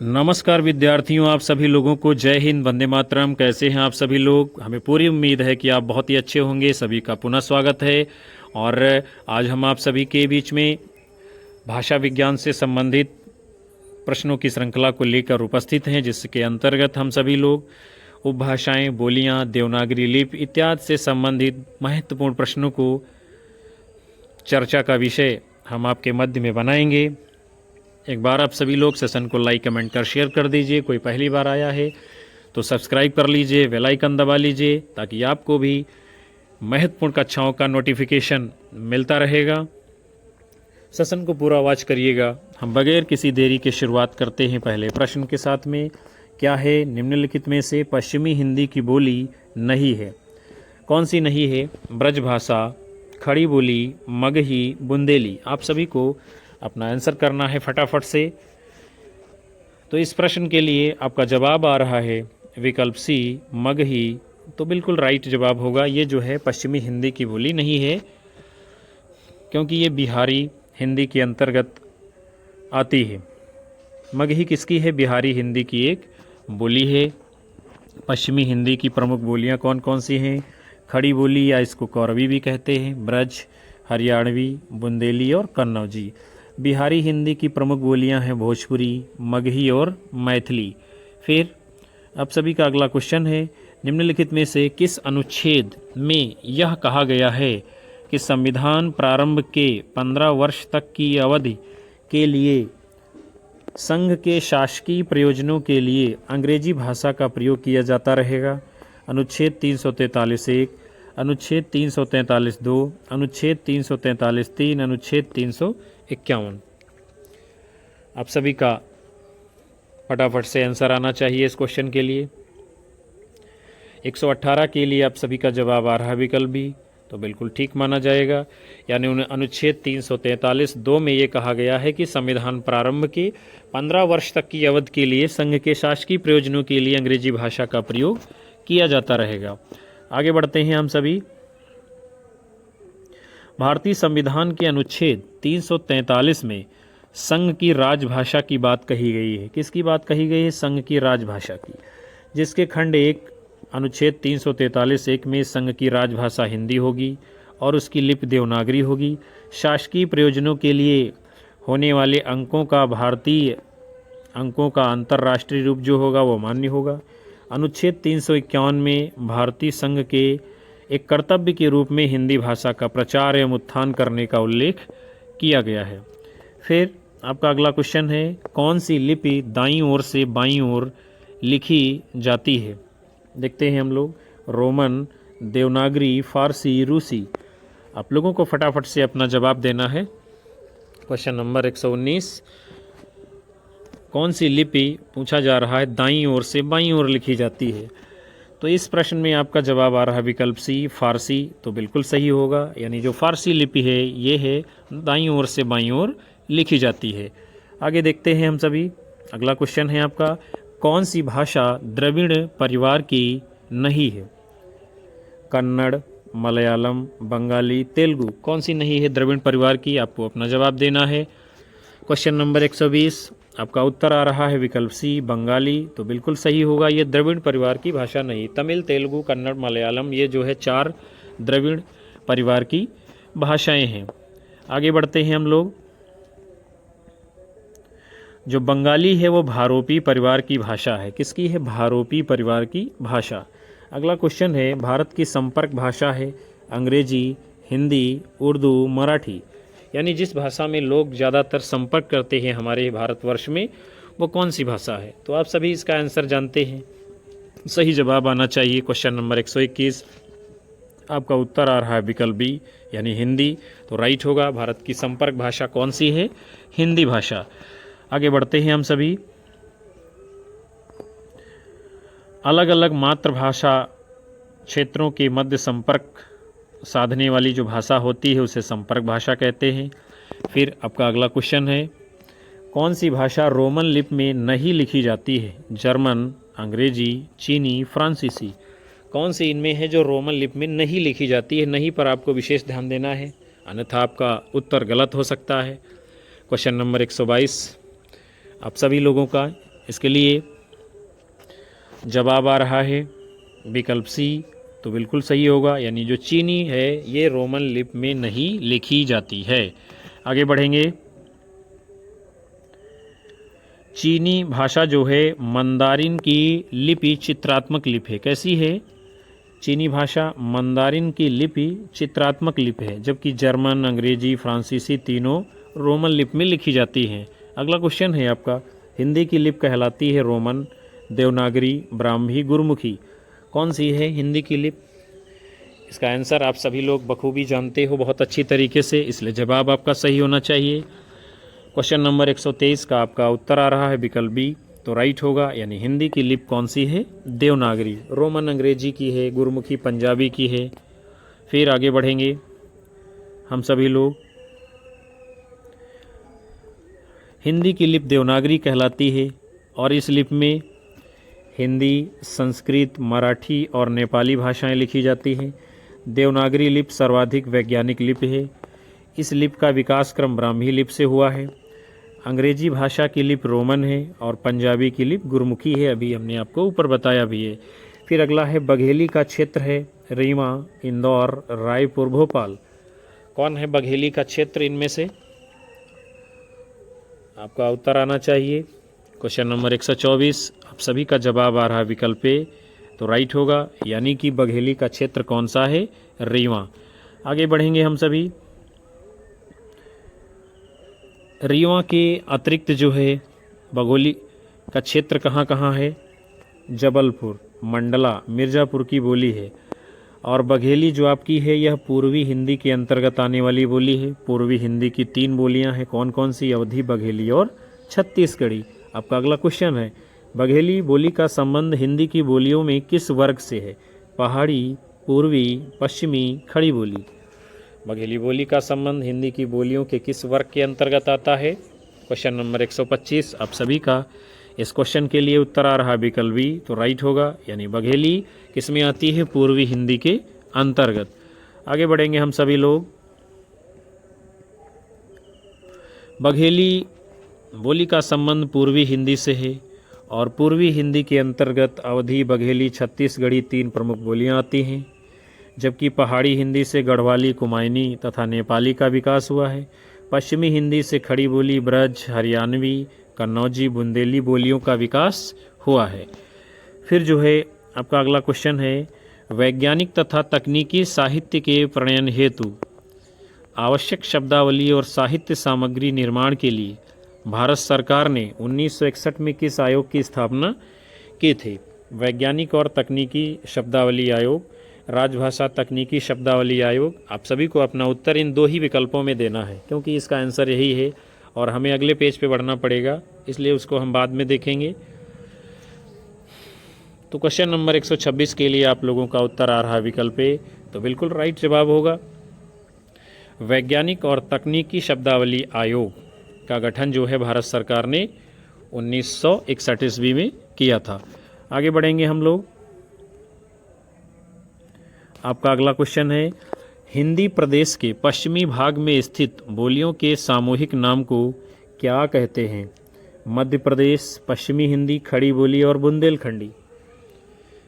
नमस्कार विद्यार्थियों, आप सभी लोगों को जय हिंद, वंदे मातरम। कैसे हैं आप सभी लोग? हमें पूरी उम्मीद है कि आप बहुत ही अच्छे होंगे। सभी का पुनः स्वागत है। और आज हम आप सभी के बीच में भाषा विज्ञान से संबंधित प्रश्नों की श्रृंखला को लेकर उपस्थित हैं, जिसके अंतर्गत हम सभी लोग उपभाषाएं, बोलियां, देवनागरी लिपि इत्यादि से संबंधित महत्वपूर्ण प्रश्नों को चर्चा का विषय हम आपके मध्य में बनाएंगे। एक बार आप सभी लोग सेशन को लाइक, कमेंट कर शेयर कर दीजिए। कोई पहली बार आया है तो सब्सक्राइब कर लीजिए, बेल आइकन दबा लीजिए, ताकि आपको भी महत्वपूर्ण कक्षाओं का नोटिफिकेशन मिलता रहेगा। सेशन को पूरा वॉच करिएगा। हम बगैर किसी देरी के शुरुआत करते हैं पहले प्रश्न के साथ में। क्या है? निम्नलिखित में से पश्चिमी हिंदी की बोली नहीं है? कौन सी नहीं है? ब्रजभाषा, खड़ी बोली, मगही, बुंदेली। आप सभी को अपना आंसर करना है फटाफट से। तो इस प्रश्न के लिए आपका जवाब आ रहा है विकल्प सी, मगही। तो बिल्कुल राइट जवाब होगा। ये जो है पश्चिमी हिंदी की बोली नहीं है, क्योंकि ये बिहारी हिंदी के अंतर्गत आती है। मगही किसकी है? बिहारी हिंदी की एक बोली है। पश्चिमी हिंदी की प्रमुख बोलियां कौन कौन सी हैं? खड़ी बोली, या इसको कौरवी भी कहते हैं, ब्रज, हरियाणवी, बुंदेली और कन्नौजी। बिहारी हिंदी की प्रमुख बोलियां हैं भोजपुरी, मगही और मैथिली। फिर अब सभी का अगला क्वेश्चन है, निम्नलिखित में से किस अनुच्छेद में यह कहा गया है कि संविधान प्रारंभ के 15 वर्ष तक की अवधि के लिए संघ के शासकीय प्रयोजनों के लिए अंग्रेजी भाषा का प्रयोग किया जाता रहेगा? अनुच्छेद 343(1), अनुच्छेद 343(2), अनुच्छेद 343(3), अनुच्छेद 351। आप सभी का फटाफट से आंसर आना चाहिए इस क्वेश्चन के लिए। 118 के लिए आप सभी का जवाब आ रहा है विकल्प बी, तो बिल्कुल ठीक माना जाएगा। यानी अनुच्छेद 343(2) में ये कहा गया है कि संविधान प्रारंभ के 15 वर्ष तक की अवधि के लिए संघ के शासकीय प्रयोजनों के लिए अंग्रेजी भाषा का प्रयोग किया जाता रहेगा। आगे बढ़ते हैं हम सभी। भारतीय संविधान के अनुच्छेद 343 में संघ की राजभाषा की बात कही गई है। किसकी बात कही गई है? संघ की राजभाषा की, जिसके खंड 1 अनुच्छेद 343(1) में संघ की राजभाषा हिंदी होगी और उसकी लिपि देवनागरी होगी। शासकीय प्रयोजनों के लिए होने वाले अंकों का भारतीय अंकों का अंतर्राष्ट्रीय रूप जो होगा वो मान्य होगा। अनुच्छेद 351 में भारतीय संघ के एक कर्तव्य के रूप में हिंदी भाषा का प्रचार एवं उत्थान करने का उल्लेख किया गया है। फिर आपका अगला क्वेश्चन है, कौन सी लिपि दाईं ओर से बाईं ओर लिखी जाती है? देखते हैं हम लोग। रोमन, देवनागरी, फारसी, रूसी। आप लोगों को फटाफट से अपना जवाब देना है। क्वेश्चन नंबर 119, कौन सी लिपि पूछा जा रहा है दाईं ओर से बाईं ओर लिखी जाती है? तो इस प्रश्न में आपका जवाब आ रहा है विकल्प सी, फारसी। तो बिल्कुल सही होगा। यानी जो फारसी लिपि है ये है दाईं ओर से बाईं ओर लिखी जाती है। आगे देखते हैं हम सभी। अगला क्वेश्चन है आपका, कौन सी भाषा द्रविड़ परिवार की नहीं है? कन्नड़, मलयालम, बंगाली, तेलुगु। कौन सी नहीं है द्रविड़ परिवार की? आपको अपना जवाब देना है। क्वेश्चन नंबर 120, आपका उत्तर आ रहा है विकल्प सी, बंगाली। तो बिल्कुल सही होगा। ये द्रविड़ परिवार की भाषा नहीं। तमिल, तेलुगु, कन्नड़, मलयालम, ये जो है 4 द्रविड़ परिवार की भाषाएं हैं। आगे बढ़ते हैं हम लोग। जो बंगाली है वो भारोपी परिवार की भाषा है। किसकी है? भारोपी परिवार की भाषा। अगला क्वेश्चन है, भारत की संपर्क भाषा है अंग्रेजी, हिंदी, उर्दू, मराठी। यानी जिस भाषा में लोग ज़्यादातर संपर्क करते हैं हमारे भारतवर्ष में, वो कौन सी भाषा है? तो आप सभी इसका आंसर जानते हैं। सही जवाब आना चाहिए। क्वेश्चन नंबर 121, आपका उत्तर आ रहा है विकल्प बी, यानी हिंदी। तो राइट होगा। भारत की संपर्क भाषा कौन सी है? हिंदी भाषा। आगे बढ़ते हैं हम सभी। अलग अलग मातृभाषा क्षेत्रों के मध्य संपर्क साधने वाली जो भाषा होती है उसे संपर्क भाषा कहते हैं। फिर आपका अगला क्वेश्चन है, कौन सी भाषा रोमन लिपि में नहीं लिखी जाती है? जर्मन, अंग्रेजी, चीनी, फ्रांसीसी। कौन सी इनमें है जो रोमन लिपि में नहीं लिखी जाती है? नहीं पर आपको विशेष ध्यान देना है, अन्यथा आपका उत्तर गलत हो सकता है। क्वेश्चन नंबर 122 आप सभी लोगों का इसके लिए जवाब आ रहा है विकल्प सी, तो बिल्कुल सही होगा, यानी जो चीनी है ये रोमन लिप में नहीं लिखी जाती है। आगे बढ़ेंगे। चीनी भाषा जो है मंदारिन की लिपि चित्रात्मक लिपि है। कैसी है? चीनी भाषा मंदारिन की लिपि चित्रात्मक लिपि है, जबकि जर्मन, अंग्रेजी, फ्रांसीसी तीनों रोमन लिपि में लिखी जाती हैं। अगला क्वेश्चन है आपका, हिंदी की लिपि कहलाती है रोमन, देवनागरी, ब्राह्मी, गुरमुखी। कौन सी है हिंदी की लिपि? इसका आंसर आप सभी लोग बखूबी जानते हो बहुत अच्छी तरीके से, इसलिए जवाब आपका सही होना चाहिए। क्वेश्चन नंबर 123 का आपका उत्तर आ रहा है विकल्प बी, तो राइट होगा, यानी हिंदी की लिपि कौन सी है? देवनागरी। रोमन अंग्रेजी की है, गुरमुखी पंजाबी की है। फिर आगे बढ़ेंगे हम सभी लोग। हिंदी की लिपि देवनागरी कहलाती है और इस लिपि में हिंदी, संस्कृत, मराठी और नेपाली भाषाएं लिखी जाती हैं। देवनागरी लिपि सर्वाधिक वैज्ञानिक लिपि है। इस लिपि का विकास क्रम ब्राह्मी लिपि से हुआ है। अंग्रेजी भाषा की लिपि रोमन है और पंजाबी की लिपि गुरमुखी है, अभी हमने आपको ऊपर बताया भी है। फिर अगला है बघेली का क्षेत्र है रीवा, इंदौर, रायपुर, भोपाल। कौन है बघेली का क्षेत्र इनमें से? आपका उत्तर आना चाहिए। क्वेश्चन नंबर 124 आप सभी का जवाब आ रहा है विकल्प ए, तो राइट होगा, यानी कि बघेली का क्षेत्र कौन सा है? रीवा। आगे बढ़ेंगे हम सभी। रीवा के अतिरिक्त जो है बघेली का क्षेत्र कहाँ कहाँ है? जबलपुर, मंडला, मिर्ज़ापुर की बोली है। और बघेली जो आपकी है यह पूर्वी हिंदी के अंतर्गत आने वाली बोली है। पूर्वी हिंदी की 3 बोलियां हैं, कौन कौन सी? अवधी, बघेली और छत्तीसगढ़ी। आपका अगला क्वेश्चन है, बघेली बोली का संबंध हिंदी की बोलियों में किस वर्ग से है? पहाड़ी, पूर्वी, पश्चिमी, खड़ी बोली। बघेली बोली का संबंध हिंदी की बोलियों के किस वर्ग के अंतर्गत आता है? क्वेश्चन नंबर 125 आप सभी का इस क्वेश्चन के लिए उत्तर आ रहा विकल्प बी, तो राइट होगा, यानी बघेली किस में आती है? पूर्वी हिंदी के अंतर्गत। आगे बढ़ेंगे हम सभी लोग। बघेली बोली का संबंध पूर्वी हिंदी से है और पूर्वी हिंदी के अंतर्गत अवधी, बघेली, छत्तीसगढ़ी 3 प्रमुख बोलियां आती हैं, जबकि पहाड़ी हिंदी से गढ़वाली, कुमायूनी तथा नेपाली का विकास हुआ है। पश्चिमी हिंदी से खड़ी बोली, ब्रज, हरियाणवी, कन्नौजी, बुंदेली बोलियों का विकास हुआ है। फिर जो है आपका अगला क्वेश्चन है, वैज्ञानिक तथा तकनीकी साहित्य के प्रणयन हेतु आवश्यक शब्दावली और साहित्य सामग्री निर्माण के लिए भारत सरकार ने 1961 में किस आयोग की स्थापना की थी? वैज्ञानिक और तकनीकी शब्दावली आयोग, राजभाषा तकनीकी शब्दावली आयोग। आप सभी को अपना उत्तर इन 2 ही विकल्पों में देना है, क्योंकि इसका आंसर यही है और हमें अगले पेज पे बढ़ना पड़ेगा, इसलिए उसको हम बाद में देखेंगे। तो क्वेश्चन नंबर 126 के लिए आप लोगों का उत्तर आ रहा है विकल्प ए, तो बिल्कुल राइट जवाब होगा। वैज्ञानिक और तकनीकी शब्दावली आयोग का गठन जो है भारत सरकार ने 1961 ईस्वी में किया था। आगे बढ़ेंगे हम लोग। आपका अगला क्वेश्चन है, हिंदी प्रदेश के पश्चिमी भाग में स्थित बोलियों के सामूहिक नाम को क्या कहते हैं? मध्य प्रदेश, पश्चिमी हिंदी, खड़ी बोली और बुंदेलखंडी।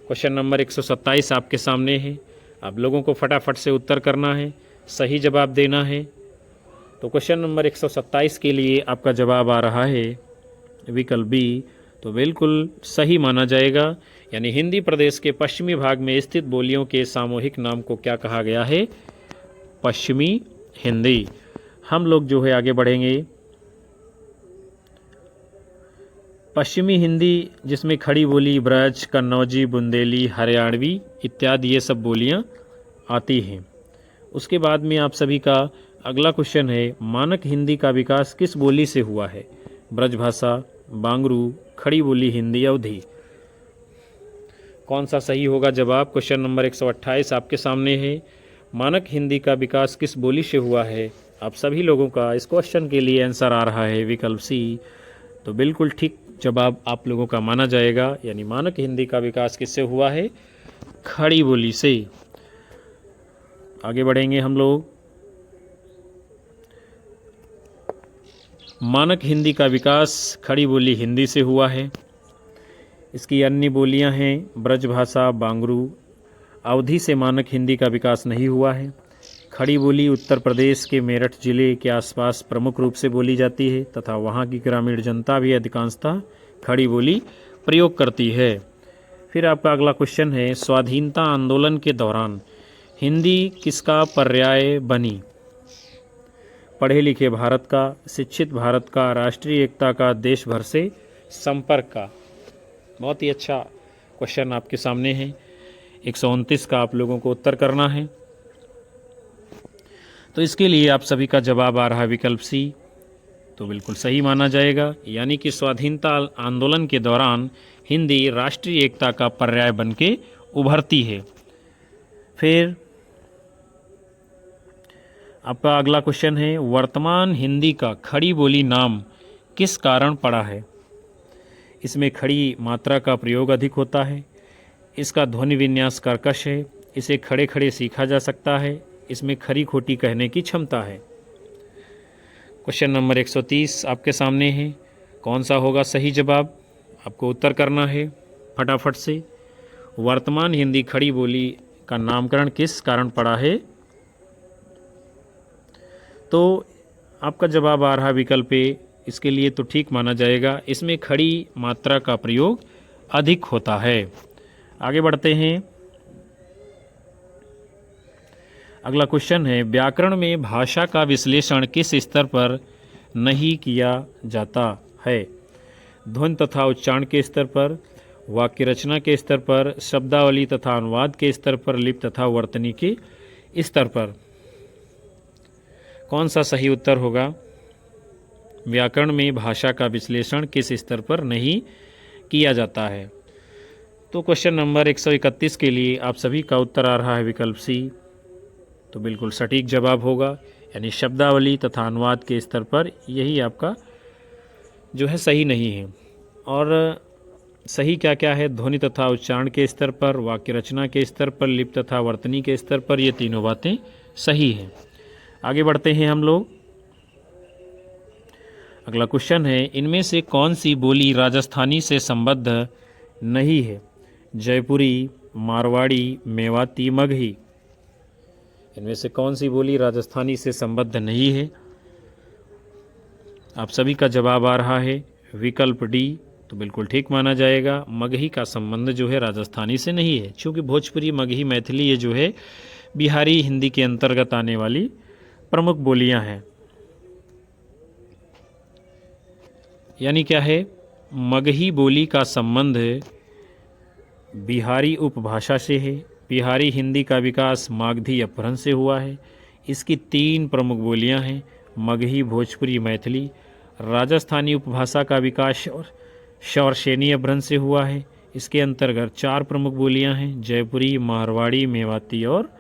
क्वेश्चन नंबर 127 आपके सामने है, आप लोगों को फटाफट से उत्तर करना है, सही जवाब देना है। तो क्वेश्चन नंबर 127 के लिए आपका जवाब आ रहा है विकल्प बी, तो बिल्कुल सही माना जाएगा, यानी हिंदी प्रदेश के पश्चिमी भाग में स्थित बोलियों के सामूहिक नाम को क्या कहा गया है? पश्चिमी हिंदी। हम लोग जो है आगे बढ़ेंगे। पश्चिमी हिंदी जिसमें खड़ी बोली, ब्रज, कन्नौजी, बुंदेली, हरियाणवी इत्यादि ये सब बोलियां आती हैं। उसके बाद में आप सभी का अगला क्वेश्चन है, मानक हिंदी का विकास किस बोली से हुआ है? ब्रजभाषा, बांगरू, खड़ी बोली हिंदी, अवधी। कौन सा सही होगा जवाब? क्वेश्चन नंबर 128 आपके सामने है, मानक हिंदी का विकास किस बोली से हुआ है? आप सभी लोगों का इस क्वेश्चन के लिए आंसर आ रहा है विकल्प सी, तो बिल्कुल ठीक जवाब आप लोगों का माना जाएगा, यानी मानक हिंदी का विकास किससे हुआ है? खड़ी बोली से। आगे बढ़ेंगे हम लोग। मानक हिंदी का विकास खड़ी बोली हिंदी से हुआ है। इसकी अन्य बोलियां हैं ब्रजभाषा, बांगरू। अवधि से मानक हिंदी का विकास नहीं हुआ है। खड़ी बोली उत्तर प्रदेश के मेरठ जिले के आसपास प्रमुख रूप से बोली जाती है तथा वहाँ की ग्रामीण जनता भी अधिकांशतः खड़ी बोली प्रयोग करती है। फिर आपका अगला क्वेश्चन है, स्वाधीनता आंदोलन के दौरान हिंदी किसका पर्याय बनी? पढ़े लिखे भारत का, शिक्षित भारत का, राष्ट्रीय एकता का, देश भर से संपर्क का। बहुत ही अच्छा क्वेश्चन आपके सामने है। 129 का आप लोगों को उत्तर करना है। तो इसके लिए आप सभी का जवाब आ रहा है विकल्प सी, तो बिल्कुल सही माना जाएगा। यानी कि स्वाधीनता आंदोलन के दौरान हिंदी राष्ट्रीय एकता का पर्याय बनके उभरती है। फिर आपका अगला क्वेश्चन है, वर्तमान हिंदी का खड़ी बोली नाम किस कारण पड़ा है? इसमें खड़ी मात्रा का प्रयोग अधिक होता है। इसका ध्वनि विन्यास कर्कश है। इसे खड़े खड़े सीखा जा सकता है। इसमें खरी खोटी कहने की क्षमता है। क्वेश्चन नंबर 130 आपके सामने है। कौन सा होगा सही जवाब? आपको उत्तर करना है फटाफट से। वर्तमान हिंदी खड़ी बोली का नामकरण किस कारण पड़ा है? तो आपका जवाब आ रहा विकल्प ए। इसके लिए तो ठीक माना जाएगा। इसमें खड़ी मात्रा का प्रयोग अधिक होता है। आगे बढ़ते हैं। अगला क्वेश्चन है, व्याकरण में भाषा का विश्लेषण किस स्तर पर नहीं किया जाता है? ध्वनि तथा उच्चारण के स्तर पर, वाक्य रचना के स्तर पर, शब्दावली तथा अनुवाद के स्तर पर, लिपि तथा वर्तनी के स्तर पर। कौन सा सही उत्तर होगा? व्याकरण में भाषा का विश्लेषण किस स्तर पर नहीं किया जाता है? तो क्वेश्चन नंबर 131 के लिए आप सभी का उत्तर आ रहा है विकल्प सी, तो बिल्कुल सटीक जवाब होगा। यानी शब्दावली तथा अनुवाद के स्तर पर यही आपका जो है सही नहीं है। और सही क्या क्या है? ध्वनि तथा उच्चारण के स्तर पर, वाक्य रचना के स्तर पर, लिपि तथा वर्तनी के स्तर पर, ये तीनों बातें सही हैं। आगे बढ़ते हैं हम लोग। अगला क्वेश्चन है, इनमें से कौन सी बोली राजस्थानी से संबद्ध नहीं है? जयपुरी, मारवाड़ी, मेवाती, मगही। इनमें से कौन सी बोली राजस्थानी से संबद्ध नहीं है? आप सभी का जवाब आ रहा है विकल्प डी, तो बिल्कुल ठीक माना जाएगा। मगही का संबंध जो है राजस्थानी से नहीं है, क्योंकि भोजपुरी, मगही, मैथिली ये जो है बिहारी हिंदी के अंतर्गत आने वाली प्रमुख बोलियां हैं। यानी क्या है? मगही बोली का संबंध बिहारी उपभाषा से है। बिहारी हिंदी का विकास मागधी अपभ्रंश से हुआ है। इसकी 3 प्रमुख बोलियां हैं, मगही, भोजपुरी, मैथिली। राजस्थानी उपभाषा का विकास शौरसेनी अपभ्रंश से हुआ है। इसके अंतर्गत 4 प्रमुख बोलियां हैं, जयपुरी, मारवाड़ी, मेवाती और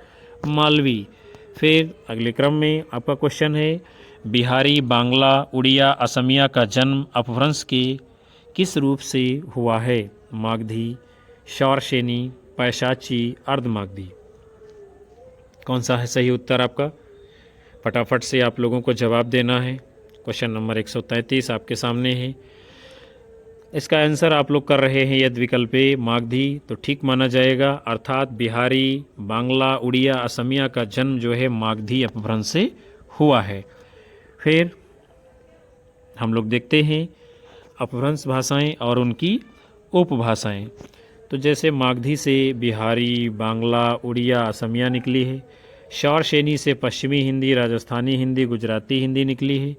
मालवी। फिर अगले क्रम में आपका क्वेश्चन है, बिहारी, बांग्ला, उड़िया, असमिया का जन्म अपभ्रंश के किस रूप से हुआ है? मागधी, शौरसेनी, पैशाची, अर्धमागधी। कौन सा है सही उत्तर आपका? फटाफट से आप लोगों को जवाब देना है। क्वेश्चन नंबर 133 आपके सामने है। इसका आंसर आप लोग कर रहे हैं यदि विकल्प ए मागधी, तो ठीक माना जाएगा। अर्थात बिहारी, बांग्ला, उड़िया, असमिया का जन्म जो है मागधी अपभ्रंश से हुआ है। फिर हम लोग देखते हैं अपभ्रंश भाषाएं और उनकी उपभाषाएं। तो जैसे मागधी से बिहारी, बांग्ला, उड़िया, असमिया निकली है। शौरसेनी से पश्चिमी हिंदी, राजस्थानी हिंदी, गुजराती हिंदी निकली है।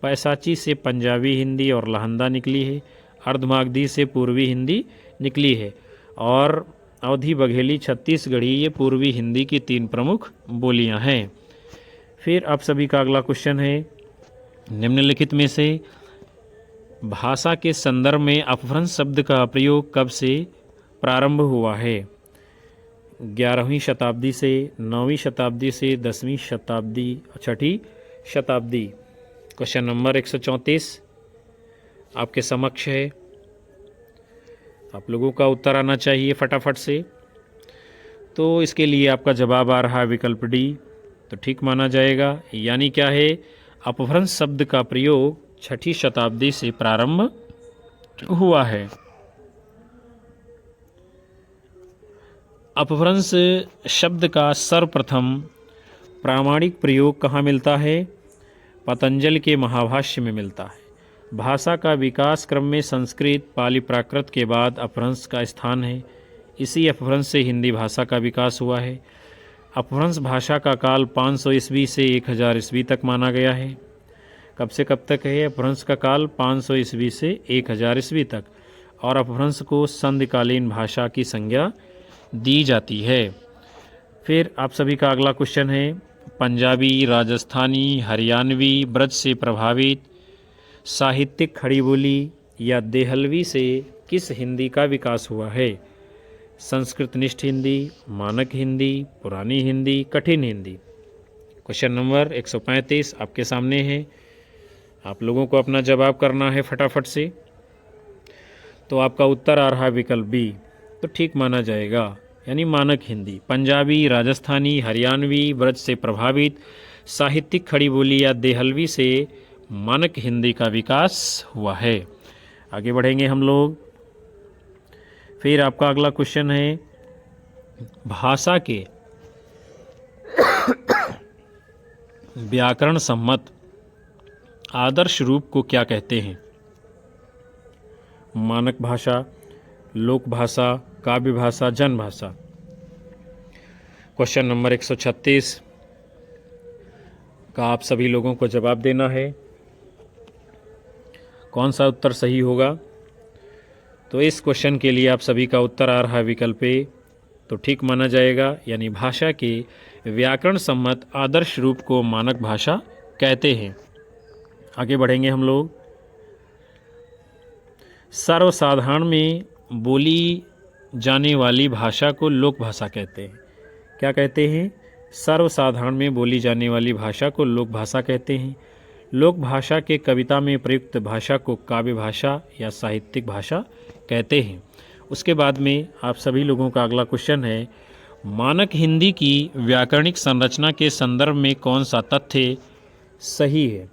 पैशाची से पंजाबी हिंदी और लहंदा निकली है। अर्धमागधी से पूर्वी हिंदी निकली है। और अवधी, बघेली, छत्तीसगढ़ी ये पूर्वी हिंदी की 3 प्रमुख बोलियां हैं। फिर आप सभी का अगला क्वेश्चन है, निम्नलिखित में से भाषा के संदर्भ में अपभ्रंश शब्द का प्रयोग कब से प्रारंभ हुआ है? 11वीं शताब्दी से, 9वीं शताब्दी से, 10वीं शताब्दी, 6ठी शताब्दी। क्वेश्चन नंबर 134 आपके समक्ष है। आप लोगों का उत्तर आना चाहिए फटाफट से। तो इसके लिए आपका जवाब आ रहा है विकल्प डी, तो ठीक माना जाएगा। यानी क्या है? अपभ्रंश शब्द का प्रयोग 6ठी शताब्दी से प्रारंभ हुआ है। अपभ्रंश शब्द का सर्वप्रथम प्रामाणिक प्रयोग कहाँ मिलता है? पतंजलि के महाभाष्य में मिलता है। भाषा का विकास क्रम में संस्कृत, पाली, प्राकृत के बाद अपभ्रंश का स्थान है। इसी अपभ्रंश से हिंदी भाषा का विकास हुआ है। अपभ्रंश भाषा का काल 500 ईस्वी से 1000 ईस्वी तक माना गया है। कब से कब तक है अपभ्रंश का काल? 500 ईस्वी से 1000 ईस्वी तक। और अपभ्रंश को संधिकालीन भाषा की संज्ञा दी जाती है। फिर आप सभी का अगला क्वेश्चन है, पंजाबी, राजस्थानी, हरियाणवी, ब्रज से प्रभावित साहित्यिक खड़ी बोली या देहलवी से किस हिंदी का विकास हुआ है? संस्कृतनिष्ठ हिंदी, मानक हिंदी, पुरानी हिंदी, कठिन हिंदी। क्वेश्चन नंबर 135 आपके सामने है। आप लोगों को अपना जवाब करना है फटाफट से। तो आपका उत्तर आ रहा है विकल्प बी, तो ठीक माना जाएगा, यानी मानक हिंदी। पंजाबी, राजस्थानी, हरियाणवी, ब्रज से प्रभावित साहित्यिक खड़ी बोली या देहलवी से मानक हिंदी का विकास हुआ है। आगे बढ़ेंगे हम लोग। फिर आपका अगला क्वेश्चन है, भाषा के व्याकरण सम्मत आदर्श रूप को क्या कहते हैं? मानक भाषा, लोक भाषा, काव्य भाषा, जन भाषा। क्वेश्चन नंबर 136 का आप सभी लोगों को जवाब देना है। कौन सा उत्तर सही होगा? तो इस क्वेश्चन के लिए आप सभी का उत्तर आ रहा है विकल्प ए, तो ठीक माना जाएगा, यानी भाषा के व्याकरण सम्मत आदर्श रूप को मानक भाषा कहते हैं। आगे बढ़ेंगे हम लोग। सर्वसाधारण में बोली जाने वाली भाषा को लोक भाषा कहते हैं। क्या कहते हैं? सर्वसाधारण में बोली जाने वाली भाषा को लोक भाषा कहते हैं। लोक भाषा के कविता में प्रयुक्त भाषा को काव्य भाषा या साहित्यिक भाषा कहते हैं। उसके बाद में आप सभी लोगों का अगला क्वेश्चन है, मानक हिंदी की व्याकरणिक संरचना के संदर्भ में कौन सा तथ्य सही है?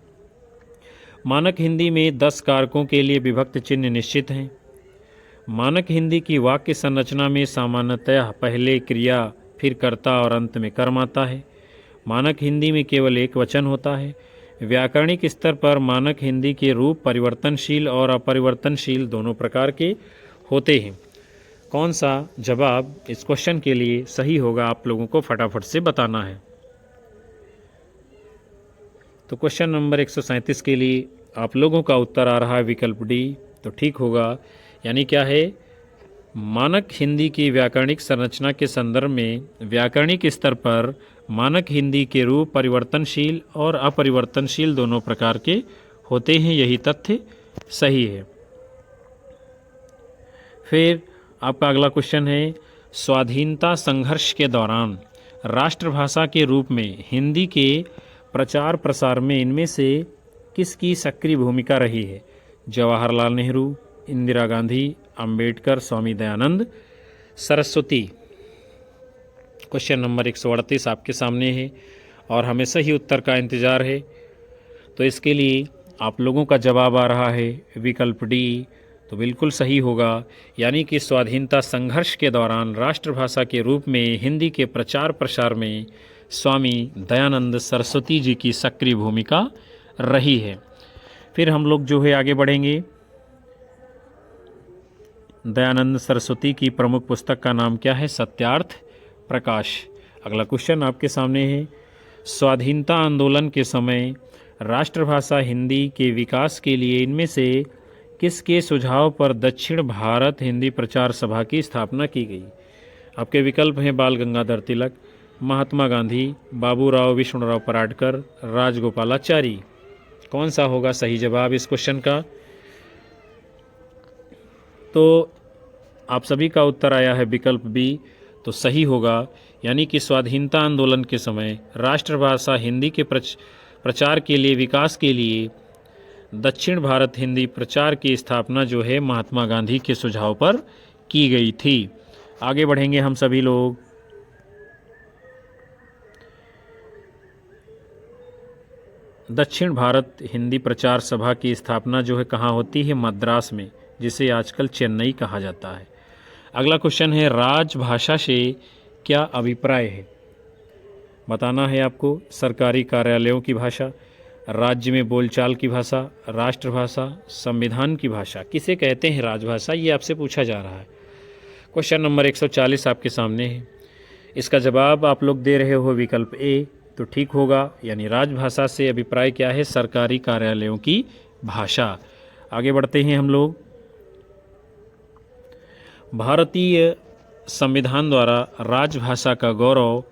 मानक हिंदी में 10 कारकों के लिए विभक्त चिन्ह निश्चित हैं। मानक हिंदी की वाक्य संरचना में सामान्यतः पहले क्रिया, फिर कर्ता और अंत में कर्म आता है। मानक हिंदी में केवल एक वचन होता है। व्याकरणिक स्तर पर मानक हिंदी के रूप परिवर्तनशील और अपरिवर्तनशील दोनों प्रकार के होते हैं। कौन सा जवाब इस क्वेश्चन के लिए सही होगा, आप लोगों को फटाफट से बताना है। तो क्वेश्चन नंबर 137 के लिए आप लोगों का उत्तर आ रहा है विकल्प डी, तो ठीक होगा, यानी क्या है? मानक हिंदी की व्याकरणिक संरचना के संदर्भ में व्याकरणिक स्तर पर मानक हिंदी के रूप परिवर्तनशील और अपरिवर्तनशील दोनों प्रकार के होते हैं, यही तथ्य सही है। फिर आपका अगला क्वेश्चन है, स्वाधीनता संघर्ष के दौरान राष्ट्रभाषा के रूप में हिंदी के प्रचार प्रसार में इनमें से किसकी सक्रिय भूमिका रही है? जवाहरलाल नेहरू, इंदिरा गांधी, अंबेडकर, स्वामी दयानंद सरस्वती। क्वेश्चन नंबर 138 आपके सामने है और हमें सही उत्तर का इंतज़ार है। तो इसके लिए आप लोगों का जवाब आ रहा है विकल्प डी, तो बिल्कुल सही होगा, यानी कि स्वाधीनता संघर्ष के दौरान राष्ट्रभाषा के रूप में हिंदी के प्रचार प्रसार में स्वामी दयानंद सरस्वती जी की सक्रिय भूमिका रही है। फिर हम लोग जो है आगे बढ़ेंगे। दयानंद सरस्वती की प्रमुख पुस्तक का नाम क्या है? सत्यार्थ प्रकाश। अगला क्वेश्चन आपके सामने है, स्वाधीनता आंदोलन के समय राष्ट्रभाषा हिंदी के विकास के लिए इनमें से किसके सुझाव पर दक्षिण भारत हिंदी प्रचार सभा की स्थापना की गई? आपके विकल्प हैं बाल गंगाधर तिलक, महात्मा गांधी, बाबूराव विष्णुराव पराडकर, राजगोपालाचारी। कौन सा होगा सही जवाब इस क्वेश्चन का? तो आप सभी का उत्तर आया है विकल्प बी, तो सही होगा, यानी कि स्वाधीनता आंदोलन के समय राष्ट्रभाषा हिंदी के प्रचार के लिए विकास के लिए दक्षिण भारत हिंदी प्रचार की स्थापना जो है महात्मा गांधी के सुझाव पर की गई थी। आगे बढ़ेंगे हम सभी लोग। दक्षिण भारत हिंदी प्रचार सभा की स्थापना जो है कहाँ होती है? मद्रास में, जिसे आजकल चेन्नई कहा जाता है। अगला क्वेश्चन है, राजभाषा से क्या अभिप्राय है? बताना है आपको। सरकारी कार्यालयों की भाषा, राज्य में बोलचाल की भाषा, राष्ट्रभाषा, संविधान की भाषा। किसे कहते हैं राजभाषा? ये आपसे पूछा जा रहा है। क्वेश्चन नंबर 140 आपके सामने है। इसका जवाब आप लोग दे रहे हो विकल्प ए, तो ठीक होगा। यानी राजभाषा से अभिप्राय क्या है? सरकारी कार्यालयों की भाषा। आगे बढ़ते हैं हम लोग। भारतीय संविधान द्वारा राजभाषा का गौरव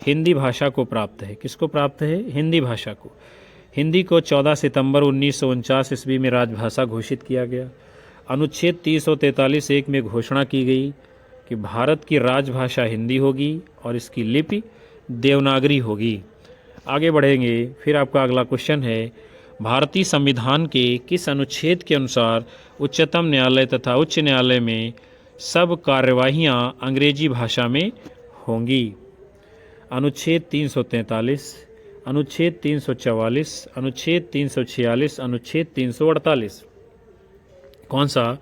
हिंदी भाषा को प्राप्त है। किसको प्राप्त है? हिंदी भाषा को। हिंदी को 14 सितंबर 1949 ईस्वी में राजभाषा घोषित किया गया। अनुच्छेद 343(1) में घोषणा की गई कि भारत की राजभाषा हिंदी होगी और इसकी लिपि देवनागरी होगी। आगे बढ़ेंगे। फिर आपका अगला क्वेश्चन है, भारतीय संविधान के किस अनुच्छेद के अनुसार उच्चतम न्यायालय तथा उच्च न्यायालय में सब कार्यवाहियाँ अंग्रेजी भाषा में होंगी? अनुच्छेद 343, अनुच्छेद 344, अनुच्छेद 346, अनुच्छेद 348। कौन सा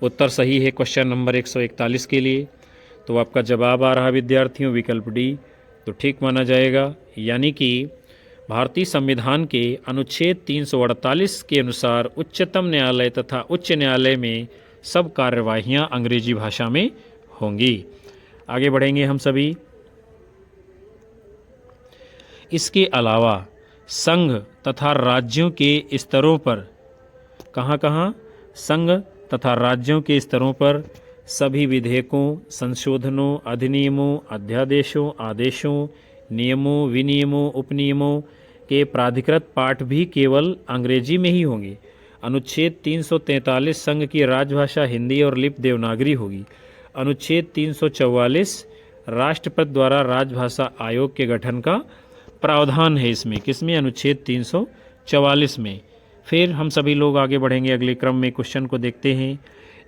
उत्तर सही है क्वेश्चन नंबर 141 के लिए? तो आपका जवाब आ रहा विद्यार्थियों विकल्प डी, तो ठीक माना जाएगा। यानी कि भारतीय संविधान के अनुच्छेद 348 के अनुसार उच्चतम न्यायालय तथा उच्च न्यायालय में सब कार्यवाहियाँ अंग्रेजी भाषा में होंगी। आगे बढ़ेंगे हम सभी। इसके अलावा संघ तथा राज्यों के स्तरों पर, कहाँ कहाँ? संघ तथा राज्यों के स्तरों पर सभी विधेयकों, संशोधनों, अधिनियमों, अध्यादेशों, आदेशों, नियमों, विनियमों, उपनियमों के प्राधिकृत पाठ भी केवल अंग्रेजी में ही होंगे। अनुच्छेद 343 संघ की राजभाषा हिंदी और लिपि देवनागरी होगी। अनुच्छेद 344 राष्ट्रपति द्वारा राजभाषा आयोग के गठन का प्रावधान है इसमें। किसमें? अनुच्छेद 344 में। फिर हम सभी लोग आगे बढ़ेंगे अगले क्रम में। क्वेश्चन को देखते हैं।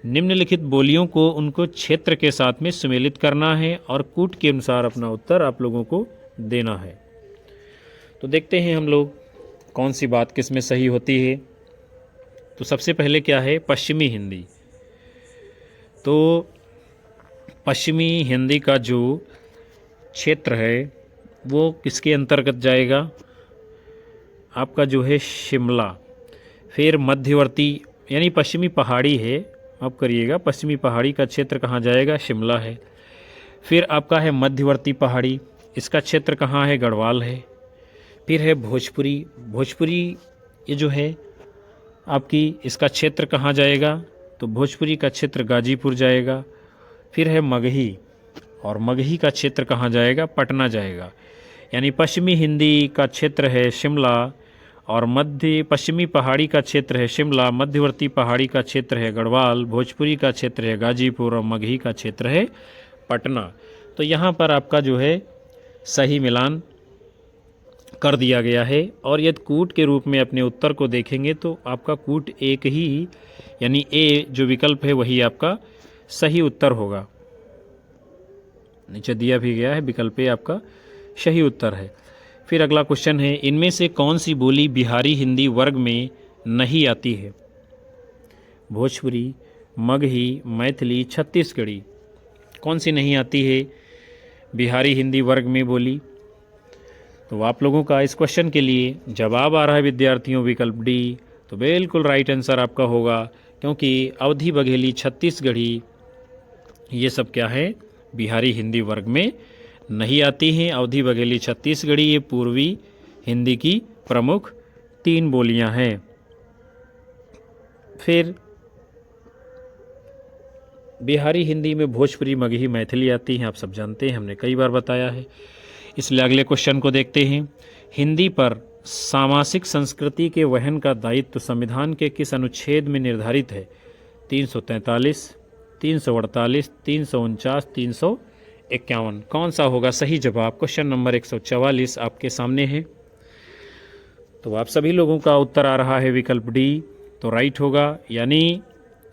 निम्नलिखित बोलियों को उनको क्षेत्र के साथ में सुमेलित करना है और कूट के अनुसार अपना उत्तर आप लोगों को देना है। तो देखते हैं हम लोग कौन सी बात किस में सही होती है। तो सबसे पहले क्या है? पश्चिमी हिंदी। तो पश्चिमी हिंदी का जो क्षेत्र है वो किसके अंतर्गत जाएगा? आपका जो है शिमला। फिर मध्यवर्ती यानी पश्चिमी पहाड़ी है, आप करिएगा, पश्चिमी पहाड़ी का क्षेत्र कहाँ जाएगा? शिमला है। फिर आपका है मध्यवर्ती पहाड़ी, इसका क्षेत्र कहाँ है? गढ़वाल है। फिर है भोजपुरी। भोजपुरी ये जो है आपकी, इसका क्षेत्र कहाँ जाएगा? तो भोजपुरी का क्षेत्र गाजीपुर जाएगा। फिर है मगही, और मगही का क्षेत्र कहाँ जाएगा? पटना जाएगा। यानी पश्चिमी हिंदी का क्षेत्र है शिमला, और मध्य पश्चिमी पहाड़ी का क्षेत्र है शिमला, मध्यवर्ती पहाड़ी का क्षेत्र है गढ़वाल, भोजपुरी का क्षेत्र है गाजीपुर और मगही का क्षेत्र है पटना। तो यहाँ पर आपका जो है सही मिलान कर दिया गया है। और यदि कूट के रूप में अपने उत्तर को देखेंगे तो आपका कूट एक ही, यानी ए जो विकल्प है वही आपका सही उत्तर होगा। नीचे दिया भी गया है, विकल्प ए आपका सही उत्तर है। फिर अगला क्वेश्चन है, इनमें से कौन सी बोली बिहारी हिंदी वर्ग में नहीं आती है? भोजपुरी, मगही, मैथिली, छत्तीसगढ़ी। कौन सी नहीं आती है बिहारी हिंदी वर्ग में बोली? तो आप लोगों का इस क्वेश्चन के लिए जवाब आ रहा है विद्यार्थियों विकल्प डी। तो बिल्कुल राइट आंसर आपका होगा, क्योंकि अवधी, बघेली, छत्तीसगढ़ी ये सब क्या है? बिहारी हिंदी वर्ग में नहीं आती हैं। अवधी, बघेली, छत्तीसगढ़ी ये पूर्वी हिंदी की प्रमुख 3 बोलियां हैं। फिर बिहारी हिंदी में भोजपुरी, मगही, मैथिली आती हैं, आप सब जानते हैं, हमने कई बार बताया है। इसलिए अगले क्वेश्चन को देखते हैं। हिंदी पर सामासिक संस्कृति के वहन का दायित्व संविधान के किस अनुच्छेद में निर्धारित है? 343, 348, 349, 351। कौन सा होगा सही जवाब? क्वेश्चन नंबर 144 आपके सामने है। तो आप सभी लोगों का उत्तर आ रहा है विकल्प डी, तो राइट होगा। यानी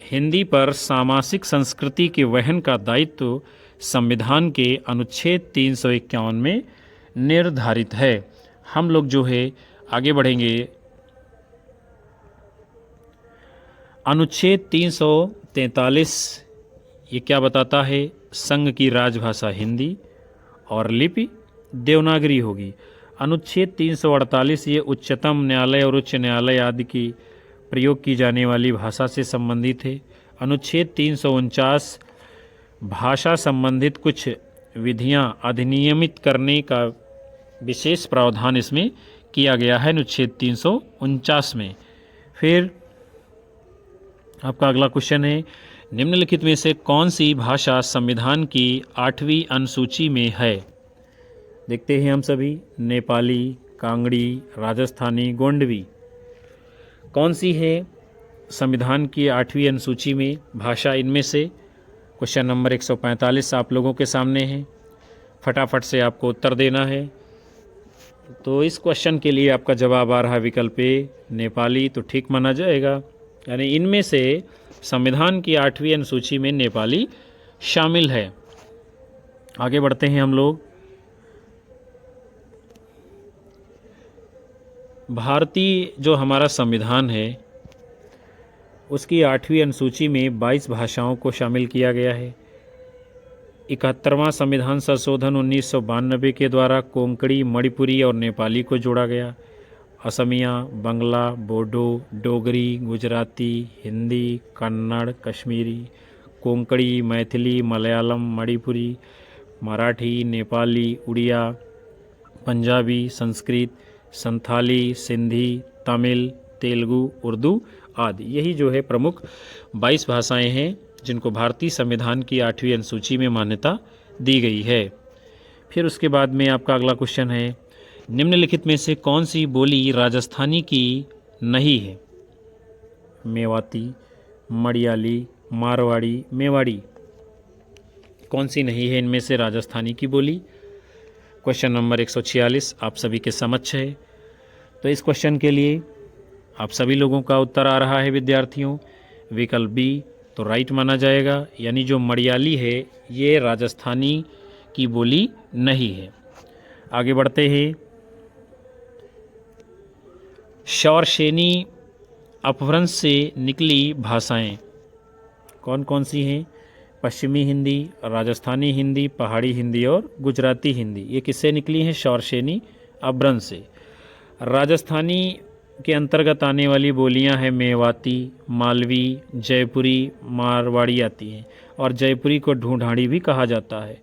हिंदी पर सामासिक संस्कृति के वहन का दायित्व संविधान के अनुच्छेद 351 में निर्धारित है। हम लोग जो है आगे बढ़ेंगे। अनुच्छेद 343 ये क्या बताता है? संघ की राजभाषा हिंदी और लिपि देवनागरी होगी। अनुच्छेद 348 ये उच्चतम न्यायालय और उच्च न्यायालय आदि की प्रयोग की जाने वाली भाषा से संबंधित है। अनुच्छेद 349 भाषा संबंधित कुछ विधियां अधिनियमित करने का विशेष प्रावधान इसमें किया गया है अनुच्छेद 349 में। फिर आपका अगला क्वेश्चन है, निम्नलिखित में से कौन सी भाषा संविधान की 8वीं अनुसूची में है? देखते हैं हम सभी। नेपाली, कांगड़ी, राजस्थानी, गोंडवी कौन सी है संविधान की 8वीं अनुसूची में भाषा? इनमें से क्वेश्चन नंबर 145 आप लोगों के सामने है। फटाफट से आपको उत्तर देना है। तो इस क्वेश्चन के लिए आपका जवाब आ रहा है विकल्प ए, नेपाली, तो ठीक माना जाएगा। यानी इनमें से संविधान की 8वीं अनुसूची में नेपाली शामिल है। आगे बढ़ते हैं हम लोग। भारतीय जो हमारा संविधान है उसकी 8वीं अनुसूची में 22 भाषाओं को शामिल किया गया है। 71वां संविधान संशोधन 1992 के द्वारा कोंकणी, मणिपुरी और नेपाली को जोड़ा गया। असमिया, बंगला, बोडो, डोगरी, गुजराती, हिंदी, कन्नड़, कश्मीरी, कोंकणी, मैथिली, मलयालम, मणिपुरी, मराठी, नेपाली, उड़िया, पंजाबी, संस्कृत, संथाली, सिंधी, तमिल, तेलुगु, उर्दू आदि। यही जो है प्रमुख 22 भाषाएं हैं जिनको भारतीय संविधान की 8वीं अनुसूची में मान्यता दी गई है। फिर उसके बाद में आपका अगला क्वेश्चन है, निम्नलिखित में से कौन सी बोली राजस्थानी की नहीं है? मेवाती, मड़ियाली, मारवाड़ी, मेवाड़ी कौन सी नहीं है इनमें से राजस्थानी की बोली? क्वेश्चन नंबर 146 आप सभी के समक्ष है। तो इस क्वेश्चन के लिए आप सभी लोगों का उत्तर आ रहा है विद्यार्थियों, विकल्प बी, तो राइट माना जाएगा। यानी जो मड़ियाली है ये राजस्थानी की बोली नहीं है। आगे बढ़ते हैं। शौरसेनी अपभ्रंश से निकली भाषाएं कौन कौन सी हैं? पश्चिमी हिंदी, राजस्थानी हिंदी, पहाड़ी हिंदी और गुजराती हिंदी। ये किससे निकली हैं? शौरसेनी अपभ्रंश से। राजस्थानी के अंतर्गत आने वाली बोलियां हैं मेवाती, मालवी, जयपुरी, मारवाड़ी आती हैं और जयपुरी को ढूंढाड़ी भी कहा जाता है।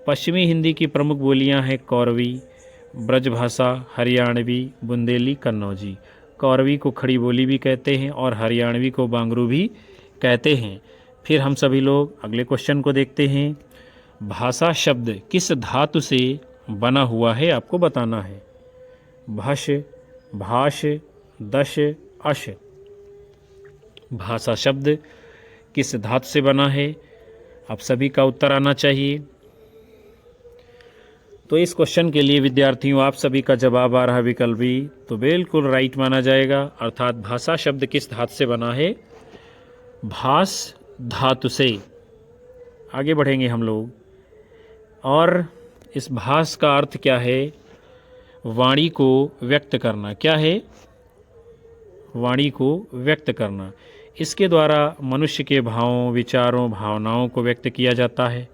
पश्चिमी हिंदी की प्रमुख बोलियां हैं कौरवी, ब्रजभाषा, हरियाणवी, बुंदेली, कन्नौजी। कौरवी को खड़ी बोली भी कहते हैं और हरियाणवी को बांगरू भी कहते हैं। फिर हम सभी लोग अगले क्वेश्चन को देखते हैं। भाषा शब्द किस धातु से बना हुआ है आपको बताना है। भश, भाष, दश, अश। भाषा शब्द किस धातु से बना है? आप सभी का उत्तर आना चाहिए। तो इस क्वेश्चन के लिए विद्यार्थियों आप सभी का जवाब आ रहा है विकल्प बी, तो बिल्कुल राइट माना जाएगा। अर्थात भाषा शब्द किस धातु से बना है? भास धातु से। आगे बढ़ेंगे हम लोग। और इस भास का अर्थ क्या है? वाणी को व्यक्त करना। क्या है? वाणी को व्यक्त करना। इसके द्वारा मनुष्य के भावों, विचारों, भावनाओं को व्यक्त किया जाता है।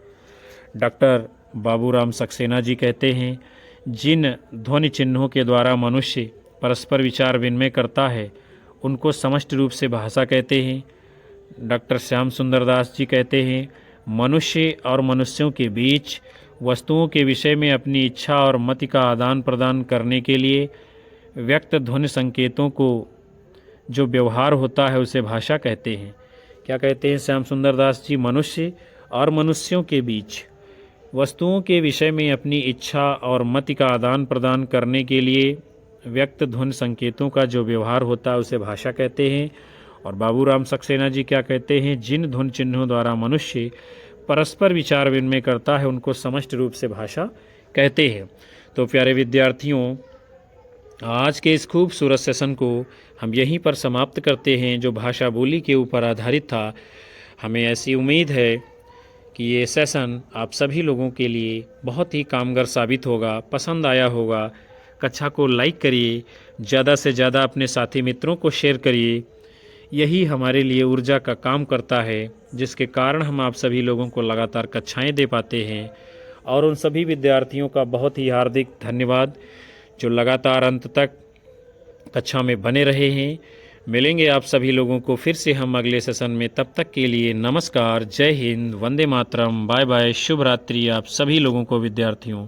डॉक्टर बाबूराम सक्सेना जी कहते हैं, जिन ध्वनि चिन्हों के द्वारा मनुष्य परस्पर विचार विनिमय करता है उनको समष्टि रूप से भाषा कहते हैं। डॉक्टर श्याम सुंदर दास जी कहते हैं, मनुष्य और मनुष्यों के बीच वस्तुओं के विषय में अपनी इच्छा और मति का आदान प्रदान करने के लिए व्यक्त ध्वनि संकेतों को जो व्यवहार होता है उसे भाषा कहते हैं। क्या कहते हैं श्याम सुंदर दास जी? मनुष्य और मनुष्यों के बीच वस्तुओं के विषय में अपनी इच्छा और मति का आदान प्रदान करने के लिए व्यक्त ध्वनि संकेतों का जो व्यवहार होता है उसे भाषा कहते हैं। और बाबूराम सक्सेना जी क्या कहते हैं? जिन ध्वनि चिन्हों द्वारा मनुष्य परस्पर विचार विनिमय करता है उनको समष्टि रूप से भाषा कहते हैं। तो प्यारे विद्यार्थियों, आज के इस खूबसूरत सेशन को हम यहीं पर समाप्त करते हैं जो भाषा बोली के ऊपर आधारित था। हमें ऐसी उम्मीद है कि ये सेशन आप सभी लोगों के लिए बहुत ही कामगर साबित होगा, पसंद आया होगा। कक्षा को लाइक करिए, ज़्यादा से ज़्यादा अपने साथी मित्रों को शेयर करिए। यही हमारे लिए ऊर्जा का काम करता है, जिसके कारण हम आप सभी लोगों को लगातार कक्षाएं दे पाते हैं। और उन सभी विद्यार्थियों का बहुत ही हार्दिक धन्यवाद जो लगातार अंत तक कक्षा में बने रहे हैं। मिलेंगे आप सभी लोगों को फिर से हम अगले सेशन में। तब तक के लिए नमस्कार, जय हिंद, वंदे मातरम, बाय बाय, शुभ रात्रि आप सभी लोगों को विद्यार्थियों।